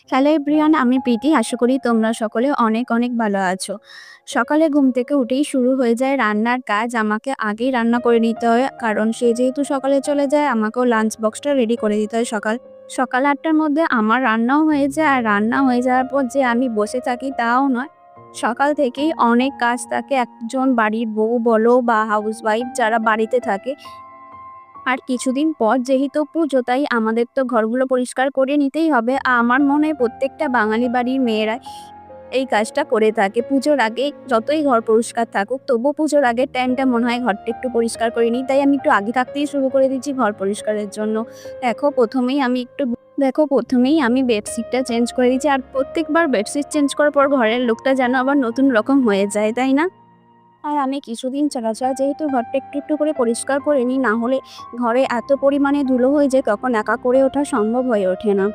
Hello everyone, আমি প্রীতি। আশা করি তোমরা সকলে অনেক অনেক ভালো আছো। সকালে ঘুম থেকে উঠেই শুরু হয়ে যায় রান্নার কাজ। আমাকে আগেই রান্না করে নিতে হয়, কারণ সে যেহেতু সকালে চলে যায় আমাকেও লাঞ্চ বক্সটা রেডি করে দিতে হয়। সকাল ৮টার মধ্যে আমার রান্নাও হয়ে যায়, আর রান্না হয়ে যাওয়ার পর যে আমি বসে থাকি তাও নয়। সকাল থেকেই অনেক কাজ থাকে। একজন বাড়ির বউ বলো বা হাউসওয়াইফ যারা বাড়িতে থাকে, আর কিছুদিন পর যেহেতু পুজো, তাই আমাদের তো ঘরগুলো পরিষ্কার করে নিতেই হবে। আমার মনে হয় প্রত্যেকটা বাঙালি বাড়ির মেয়েরাই এই কাজটা করে থাকে। পুজোর আগে যতই ঘর পরিষ্কার থাকুক, তবুও পুজোর আগের টাইমটা মনে হয় ঘরটা একটু পরিষ্কার করে নিই। তাই আমি একটু আগে থাকতেই শুরু করে দিচ্ছি ঘর পরিষ্কারের জন্য। দেখো প্রথমেই আমি বেডশিটটা চেঞ্জ করে দিচ্ছি, আর প্রত্যেকবার বেডশিট চেঞ্জ করার পর ঘরের লুকটা যেন আবার নতুন রকম হয়ে যায়, তাই না? আর আমি কিছুদিন ছাড়া যেহেতু ঘরটা একটু একটু করে পরিষ্কার করে নিই, না হলে ঘরে এত পরিমাণে ধুলো হয়ে যায় তখন একা করে ওঠা সম্ভব হয়ে ওঠে না।